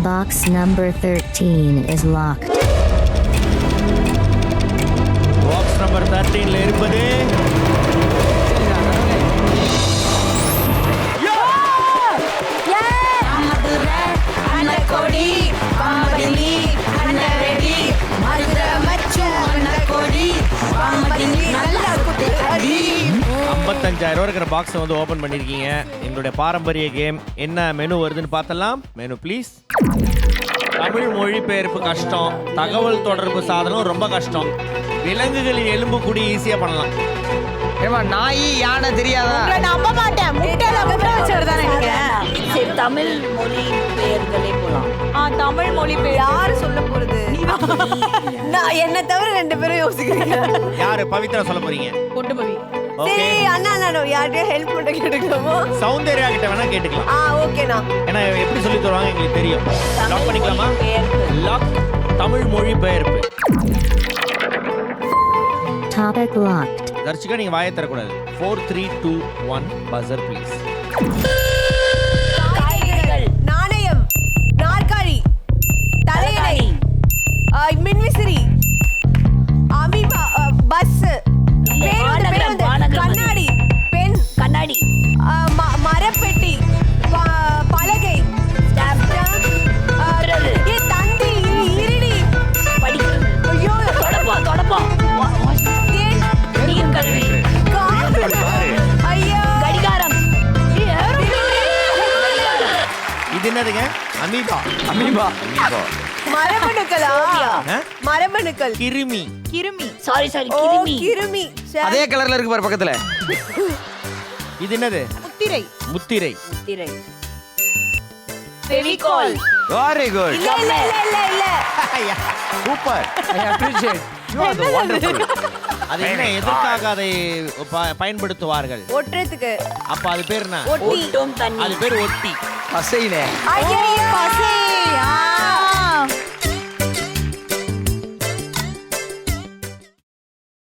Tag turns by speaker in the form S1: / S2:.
S1: Box number 13 is locked.
S2: Box number 13ல இருப்பது $55,000 இருக்கிற பாக்ஸை வந்து ஓபன் பண்ணிருக்கீங்க. எங்களுடைய பாரம்பரிய கேம் என்ன மெனு வருதுன்னு பார்த்தலாம். Menu please. தமிழ் மொழிபெயர்ப்பு கஷ்டம், தகவல் தொடர்பு சாதனம் ரொம்ப கஷ்டம், விலங்குகளின் எலும்பு கூடி ஈஸியா பண்ணலாம்.
S3: ஏமா நாய் யானை தெரியாதா?
S4: நம்ப மாட்டேன். முட்டை வச்சவர் தானே நீங்க?
S5: சரி, தமிழ் மொழி பெயர்களே போலாம்.
S4: தமிழ் மொழி பெயர் யாரு சொல்ல போறது? நான் என்ன தவிர 2 பேரும் யோசிக்கிறீங்க.
S2: யாரு பவித்ரா சொல்ல போறீங்க?
S4: பொட்டுபவி.
S2: ஓகே.
S4: சரி அண்ணா யார்கிட்ட ஹெல்ப் பண்ண கேட்டுக்கலாமா?
S2: சௌந்தர்யா கிட்ட வேணா கேட்டுக்கலாம்.
S4: ஓகேண்ணா.
S2: ஏன்னா எப்படி சொல்லி தருவாங்க எங்களுக்கு தெரியும். லாக் பண்ணிக்கலாமா? லாக். தமிழ் மொழி பெயர்ப்பு.
S1: Topic locked.
S2: தர்ஷிகா நீங்க வாயை தரக்கூடாது. 4 3 2 1 பஸர் ப்ளீஸ்.
S4: காய்கறிகள், நாணயம், நாற்காலி, தலையணை, மின்விசிறி, அமீபா, பஸ், பேருந்து, கண்ணாடி, பென்,
S5: கண்ணாடி,
S4: மரப்பெட்டி, பலகை, தந்தி, இருடி,
S5: படிக்கிறது,
S4: ஐயோ
S5: தொடப்பம், நீர்க்கல்வி,
S4: ஐயோ
S5: கடிகாரம்,
S2: இது என்னதுங்க? அமீபா.
S3: அமீபா.
S4: மரபணுக்களா? மரபணுக்கள்.
S2: கிருமி.
S5: சாரி
S4: ஓ,
S5: கிருமி,
S4: கிருமி.
S3: அதே கலர்ல இருக்கு பாரு பக்கத்துல.
S2: இது என்னது?
S4: முத்திரை.
S2: முத்திரை.
S5: திரை, ஃபெவிகால்,
S3: வெரி குட்.
S4: இல்ல
S2: super.
S3: I appreciate. You are the wonderful.
S2: அது என்ன எதற்காக அதை பயன்படுத்துவார்கள்?
S4: ஒட்டுறதுக்கு.
S2: அப்ப அது பேர் என்ன?
S4: ஒட்டி.
S5: ஒட்டும் தண்ணி,
S2: அது பேர் ஒட்டி.
S3: அசைனே.
S4: ஐயோ பசே.